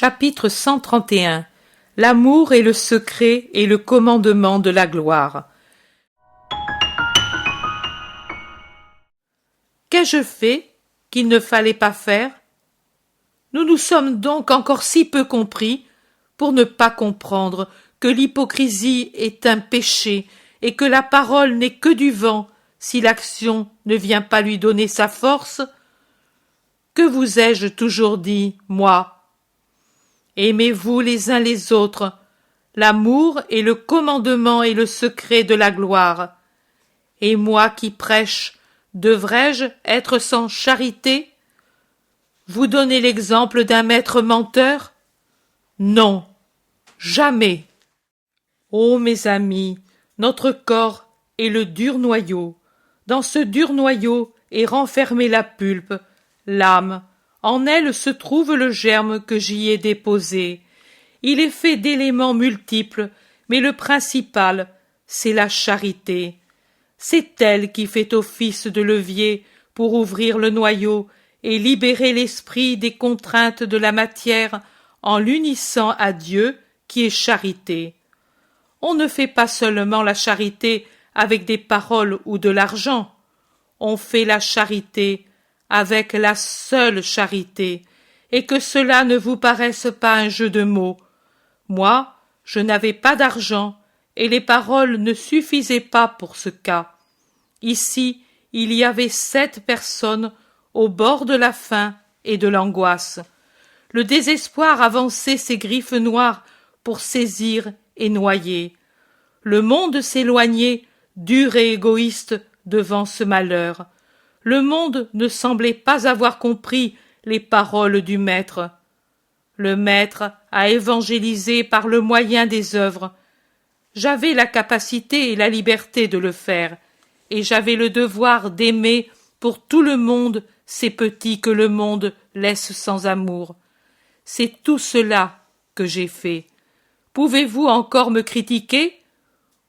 Chapitre 131. L'amour est le secret et le commandement de la gloire. Qu'ai-je fait qu'il ne fallait pas faire? Nous nous sommes donc encore si peu compris pour ne pas comprendre que l'hypocrisie est un péché et que la parole n'est que du vent si l'action ne vient pas lui donner sa force. Que vous ai-je toujours dit, moi? Aimez-vous les uns les autres. L'amour est le commandement et le secret de la gloire. Et moi qui prêche, devrais-je être sans charité? Vous donnez l'exemple d'un maître menteur? Non, jamais. Ô mes amis, notre corps est le dur noyau. Dans ce dur noyau est renfermée la pulpe, l'âme. En elle se trouve le germe que j'y ai déposé. Il est fait d'éléments multiples, mais le principal, c'est la charité. C'est elle qui fait office de levier pour ouvrir le noyau et libérer l'esprit des contraintes de la matière en l'unissant à Dieu qui est charité. On ne fait pas seulement la charité avec des paroles ou de l'argent, on fait la charité avec la seule charité, et que cela ne vous paraisse pas un jeu de mots. Moi, je n'avais pas d'argent, et les paroles ne suffisaient pas pour ce cas. Ici, il y avait 7 personnes au bord de la faim et de l'angoisse. Le désespoir avançait ses griffes noires pour saisir et noyer. Le monde s'éloignait, dur et égoïste, devant ce malheur. Le monde ne semblait pas avoir compris les paroles du Maître. Le Maître a évangélisé par le moyen des œuvres. J'avais la capacité et la liberté de le faire, et j'avais le devoir d'aimer pour tout le monde ces petits que le monde laisse sans amour. C'est tout cela que j'ai fait. Pouvez-vous encore me critiquer?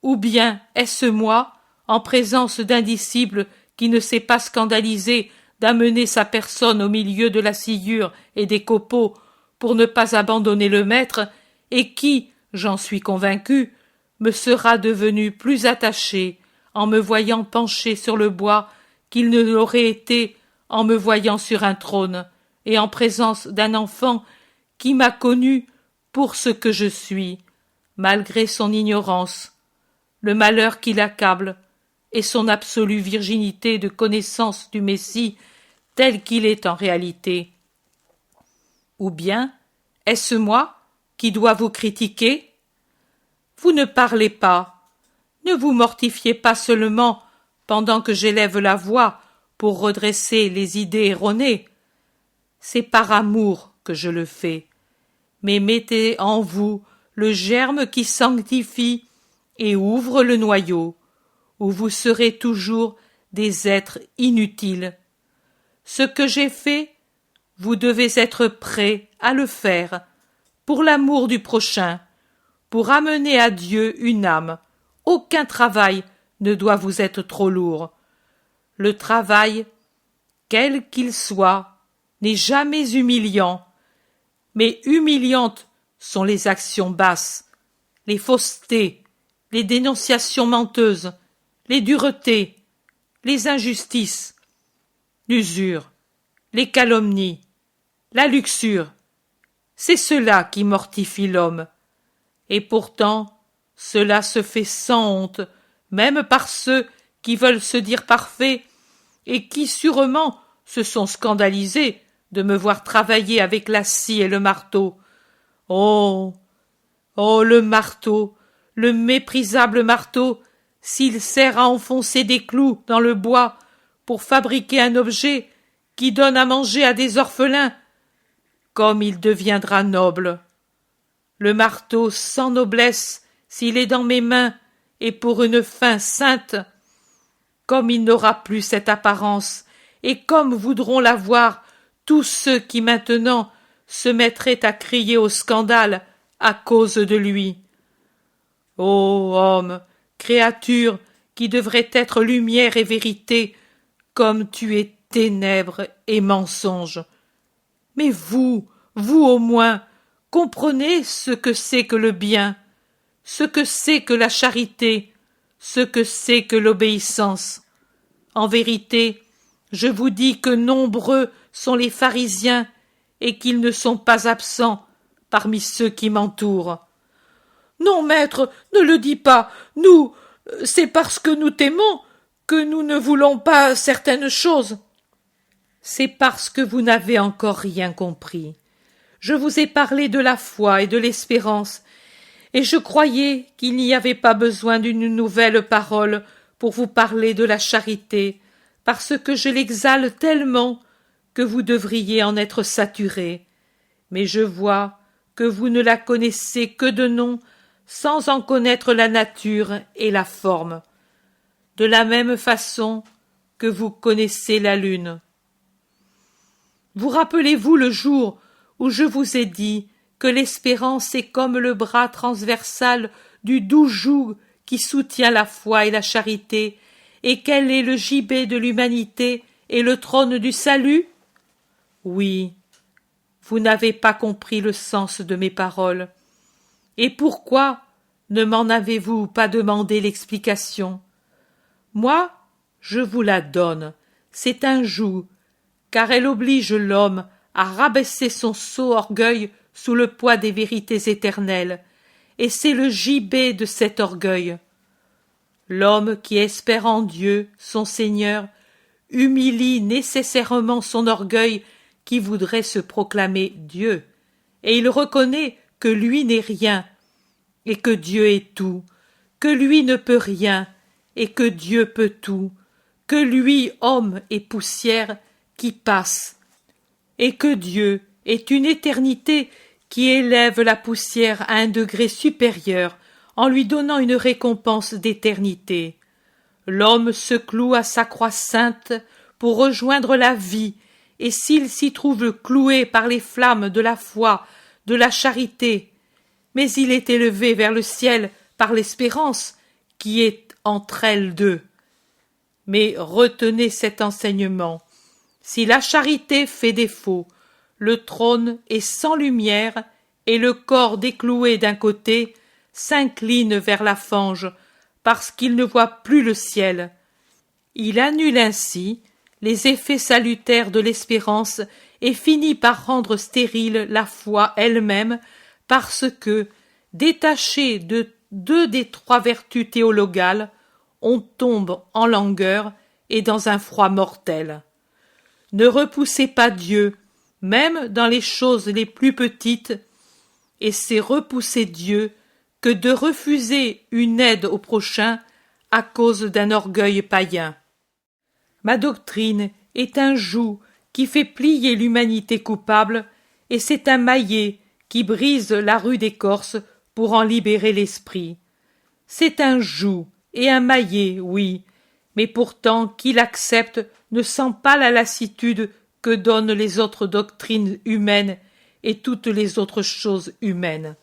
Ou bien est-ce moi, en présence d'un disciple qui ne s'est pas scandalisé d'amener sa personne au milieu de la sciure et des copeaux pour ne pas abandonner le maître, et qui, j'en suis convaincu, me sera devenu plus attaché en me voyant penché sur le bois qu'il ne l'aurait été en me voyant sur un trône, et en présence d'un enfant qui m'a connu pour ce que je suis, malgré son ignorance, le malheur qui l'accable, et son absolue virginité de connaissance du Messie tel qu'il est en réalité. Ou bien, est-ce moi qui dois vous critiquer? Vous ne parlez pas, ne vous mortifiez pas seulement pendant que j'élève la voix pour redresser les idées erronées. C'est par amour que je le fais, mais mettez en vous le germe qui sanctifie et ouvre le noyau, où vous serez toujours des êtres inutiles. Ce que j'ai fait, vous devez être prêts à le faire, pour l'amour du prochain, pour amener à Dieu une âme. Aucun travail ne doit vous être trop lourd. Le travail, quel qu'il soit, n'est jamais humiliant, mais humiliantes sont les actions basses, les faussetés, les dénonciations menteuses, les duretés, les injustices, l'usure, les calomnies, la luxure. C'est cela qui mortifie l'homme. Et pourtant, cela se fait sans honte, même par ceux qui veulent se dire parfaits et qui sûrement se sont scandalisés de me voir travailler avec la scie et le marteau. Oh, oh, le marteau, le méprisable marteau, s'il sert à enfoncer des clous dans le bois pour fabriquer un objet qui donne à manger à des orphelins, comme il deviendra noble. Le marteau sans noblesse, s'il est dans mes mains et pour une fin sainte, comme il n'aura plus cette apparence, et comme voudront l'avoir tous ceux qui maintenant se mettraient à crier au scandale à cause de lui. Ô homme, créature qui devrait être lumière et vérité, comme tu es ténèbres et mensonges. Mais vous au moins, comprenez ce que c'est que le bien, ce que c'est que la charité, ce que c'est que l'obéissance. En vérité, je vous dis que nombreux sont les pharisiens et qu'ils ne sont pas absents parmi ceux qui m'entourent. Non, maître, ne le dis pas. Nous, c'est parce que nous t'aimons que nous ne voulons pas certaines choses. C'est parce que vous n'avez encore rien compris. Je vous ai parlé de la foi et de l'espérance, et je croyais qu'il n'y avait pas besoin d'une nouvelle parole pour vous parler de la charité, parce que je l'exhale tellement que vous devriez en être saturé. Mais je vois que vous ne la connaissez que de nom, sans en connaître la nature et la forme, de la même façon que vous connaissez la lune. Vous rappelez-vous le jour où je vous ai dit que l'espérance est comme le bras transversal du doux joug qui soutient la foi et la charité, et qu'elle est le gibet de l'humanité et le trône du salut? Oui, vous n'avez pas compris le sens de mes paroles. Et pourquoi ne m'en avez-vous pas demandé l'explication? Moi, je vous la donne. C'est un joug, car elle oblige l'homme à rabaisser son sot orgueil sous le poids des vérités éternelles, et c'est le gibet de cet orgueil. L'homme qui espère en Dieu, son Seigneur, humilie nécessairement son orgueil qui voudrait se proclamer Dieu, et il reconnaît que lui n'est rien, et que Dieu est tout, que lui ne peut rien, et que Dieu peut tout, que lui, homme et poussière, qui passe, et que Dieu est une éternité qui élève la poussière à un degré supérieur en lui donnant une récompense d'éternité. L'homme se cloue à sa croix sainte pour rejoindre la vie, et s'il s'y trouve cloué par les flammes de la foi, de la charité, mais il est élevé vers le ciel par l'espérance qui est entre elles deux. Mais retenez cet enseignement. Si la charité fait défaut, le trône est sans lumière et le corps décloué d'un côté s'incline vers la fange parce qu'il ne voit plus le ciel. Il annule ainsi les effets salutaires de l'espérance et finit par rendre stérile la foi elle-même parce que, détaché de deux des trois vertus théologales, on tombe en langueur et dans un froid mortel. Ne repoussez pas Dieu, même dans les choses les plus petites, et c'est repousser Dieu que de refuser une aide au prochain à cause d'un orgueil païen. Ma doctrine est un joug qui fait plier l'humanité coupable, et c'est un maillet qui brise la rude écorce pour en libérer l'esprit. C'est un joug et un maillet, oui, mais pourtant qui l'accepte ne sent pas la lassitude que donnent les autres doctrines humaines et toutes les autres choses humaines.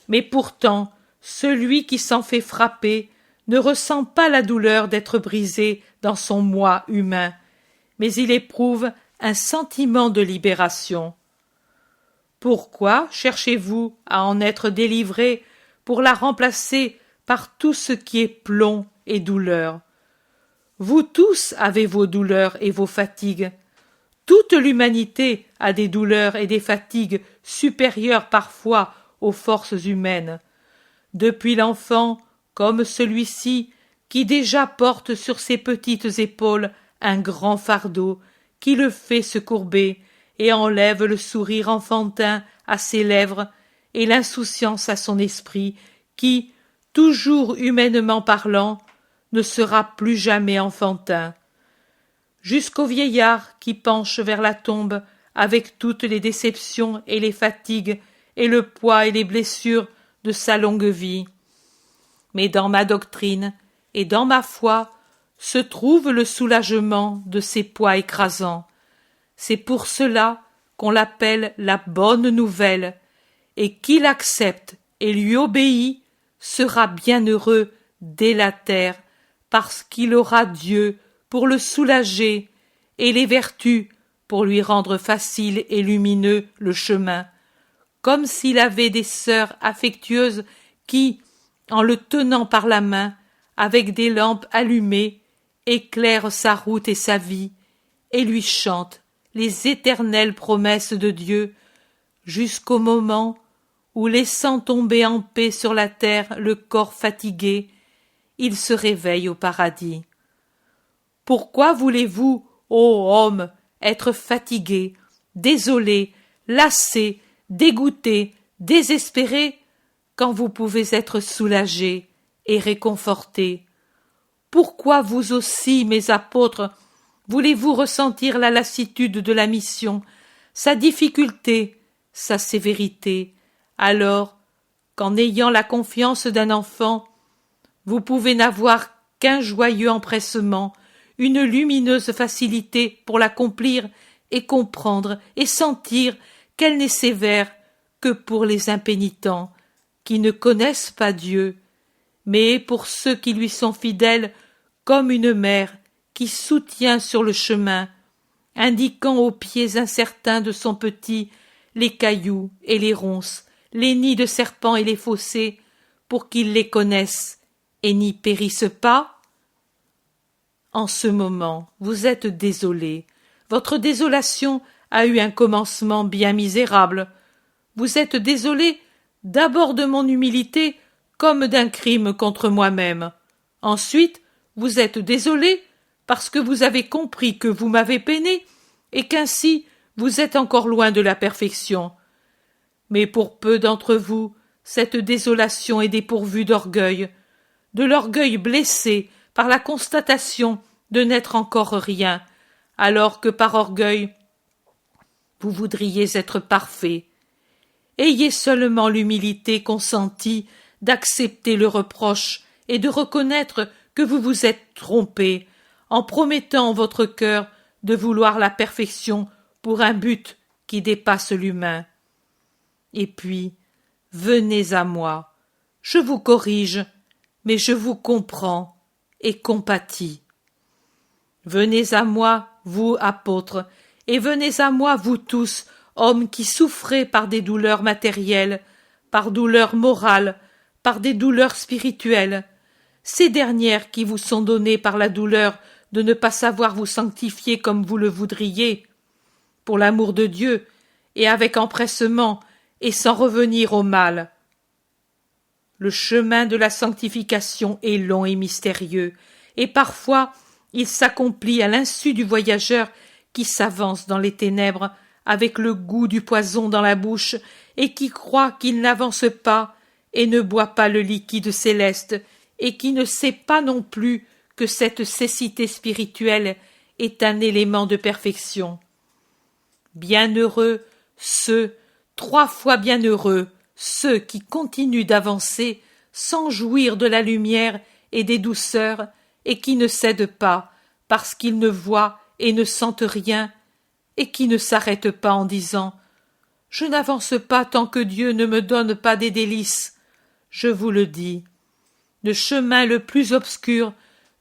Mais pourtant, celui qui s'en fait frapper ne ressent pas la douleur d'être brisé dans son moi humain, mais il éprouve un sentiment de libération. Pourquoi cherchez-vous à en être délivré pour la remplacer par tout ce qui est plomb et douleur? Vous tous avez vos douleurs et vos fatigues. Toute l'humanité a des douleurs et des fatigues supérieures parfois aux forces humaines. Depuis l'enfant, comme celui-ci, qui déjà porte sur ses petites épaules un grand fardeau, qui le fait se courber et enlève le sourire enfantin à ses lèvres et l'insouciance à son esprit, qui, toujours humainement parlant, ne sera plus jamais enfantin. Jusqu'au vieillard qui penche vers la tombe avec toutes les déceptions et les fatigues et le poids et les blessures de sa longue vie. Mais dans ma doctrine et dans ma foi se trouve le soulagement de ces poids écrasants. C'est pour cela qu'on l'appelle la bonne nouvelle, et qui l'accepte et lui obéit sera bienheureux dès la terre, parce qu'il aura Dieu pour le soulager et les vertus pour lui rendre facile et lumineux le chemin, comme s'il avait des sœurs affectueuses qui, en le tenant par la main, avec des lampes allumées, éclairent sa route et sa vie, et lui chantent les éternelles promesses de Dieu, jusqu'au moment où, laissant tomber en paix sur la terre le corps fatigué, il se réveille au paradis. Pourquoi voulez-vous, ô homme, être fatigué, désolé, lassé, dégoûté, désespéré, quand vous pouvez être soulagé et réconforté? Pourquoi vous aussi, mes apôtres, voulez-vous ressentir la lassitude de la mission, sa difficulté, sa sévérité, alors qu'en ayant la confiance d'un enfant, vous pouvez n'avoir qu'un joyeux empressement, une lumineuse facilité pour l'accomplir et comprendre et sentir qu'elle n'est sévère que pour les impénitents, qui ne connaissent pas Dieu, mais pour ceux qui lui sont fidèles, comme une mère qui soutient sur le chemin, indiquant aux pieds incertains de son petit les cailloux et les ronces, les nids de serpents et les fossés, pour qu'ils les connaissent et n'y périssent pas? En ce moment, vous êtes désolé. Votre désolation a eu un commencement bien misérable. Vous êtes désolé d'abord de mon humilité comme d'un crime contre moi-même. Ensuite, vous êtes désolé parce que vous avez compris que vous m'avez peiné et qu'ainsi vous êtes encore loin de la perfection. Mais pour peu d'entre vous, cette désolation est dépourvue d'orgueil, de l'orgueil blessé par la constatation de n'être encore rien, alors que par orgueil vous voudriez être parfait. Ayez seulement l'humilité consentie d'accepter le reproche et de reconnaître que vous vous êtes trompé en promettant en votre cœur de vouloir la perfection pour un but qui dépasse l'humain. Et puis, venez à moi, je vous corrige, mais je vous comprends et compatis. Venez à moi, vous apôtres, et venez à moi, vous tous, hommes qui souffrez par des douleurs matérielles, par douleurs morales, par des douleurs spirituelles, ces dernières qui vous sont données par la douleur de ne pas savoir vous sanctifier comme vous le voudriez, pour l'amour de Dieu, et avec empressement, et sans revenir au mal. Le chemin de la sanctification est long et mystérieux, et parfois il s'accomplit à l'insu du voyageur qui s'avance dans les ténèbres avec le goût du poison dans la bouche et qui croit qu'il n'avance pas et ne boit pas le liquide céleste et qui ne sait pas non plus que cette cécité spirituelle est un élément de perfection. Bienheureux ceux, 3 fois bienheureux, ceux qui continuent d'avancer sans jouir de la lumière et des douceurs et qui ne cèdent pas parce qu'ils ne voient et ne sentent rien et qui ne s'arrêtent pas en disant « Je n'avance pas tant que Dieu ne me donne pas des délices. » Je vous le dis, le chemin le plus obscur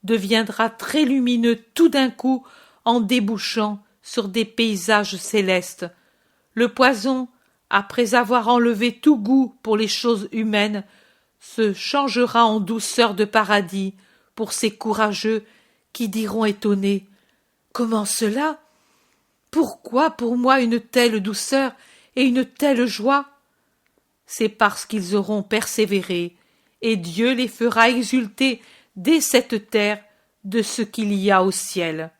deviendra très lumineux tout d'un coup en débouchant sur des paysages célestes. Le poison, après avoir enlevé tout goût pour les choses humaines, se changera en douceur de paradis pour ces courageux qui diront étonnés « Comment cela? Pourquoi pour moi une telle douceur et une telle joie? » C'est parce qu'ils auront persévéré, et Dieu les fera exulter dès cette terre de ce qu'il y a au ciel.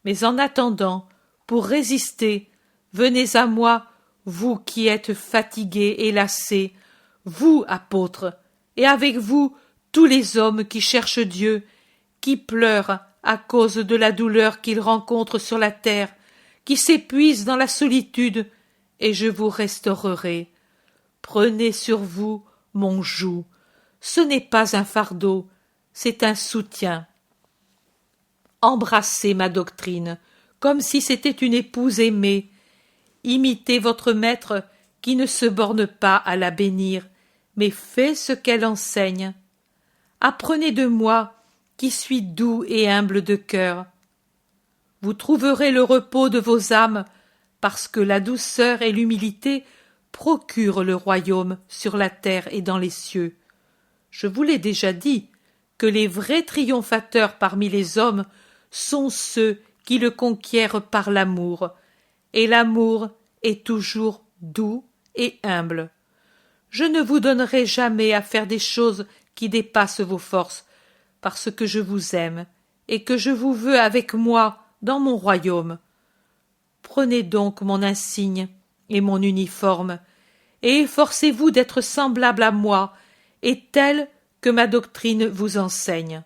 Mais en attendant, pour résister, venez à moi, vous qui êtes fatigués et lassés, vous, apôtres, et avec vous tous les hommes qui cherchent Dieu, qui pleurent à cause de la douleur qu'ils rencontrent sur la terre, qui s'épuisent dans la solitude, et je vous restaurerai. Prenez sur vous mon joug. Ce n'est pas un fardeau, c'est un soutien. Embrassez ma doctrine, comme si c'était une épouse aimée. Imitez votre maître qui ne se borne pas à la bénir, mais fait ce qu'elle enseigne. Apprenez de moi, qui suis doux et humble de cœur. Vous trouverez le repos de vos âmes, parce que la douceur et l'humilité procure le royaume sur la terre et dans les cieux. Je vous l'ai déjà dit, que les vrais triomphateurs parmi les hommes sont ceux qui le conquièrent par l'amour, et l'amour est toujours doux et humble. Je ne vous donnerai jamais à faire des choses qui dépassent vos forces, parce que je vous aime, et que je vous veux avec moi dans mon royaume. Prenez donc mon insigne et mon uniforme, et efforcez-vous d'être semblable à moi, et tel que ma doctrine vous enseigne.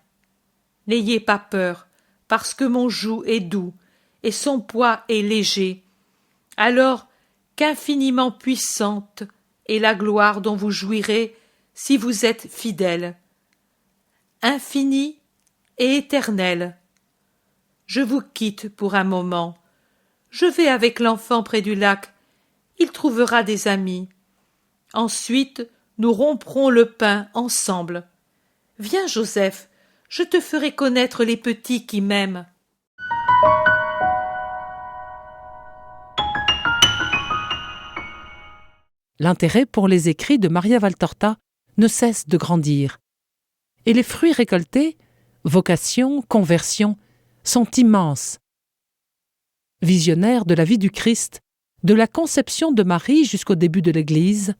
N'ayez pas peur, parce que mon joug est doux, et son poids est léger, alors qu'infiniment puissante est la gloire dont vous jouirez si vous êtes fidèles. Infini et éternel. Je vous quitte pour un moment. Je vais avec l'enfant près du lac. Il trouvera des amis. Ensuite, nous romprons le pain ensemble. Viens, Joseph, je te ferai connaître les petits qui m'aiment. L'intérêt pour les écrits de Maria Valtorta ne cesse de grandir. Et les fruits récoltés, vocation, conversion, sont immenses. Visionnaire de la vie du Christ, de la conception de Marie jusqu'au début de l'Église,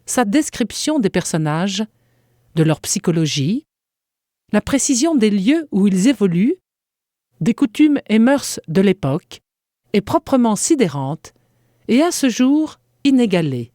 sa description des personnages, de leur psychologie, la précision des lieux où ils évoluent, des coutumes et mœurs de l'époque, est proprement sidérante et à ce jour inégalée.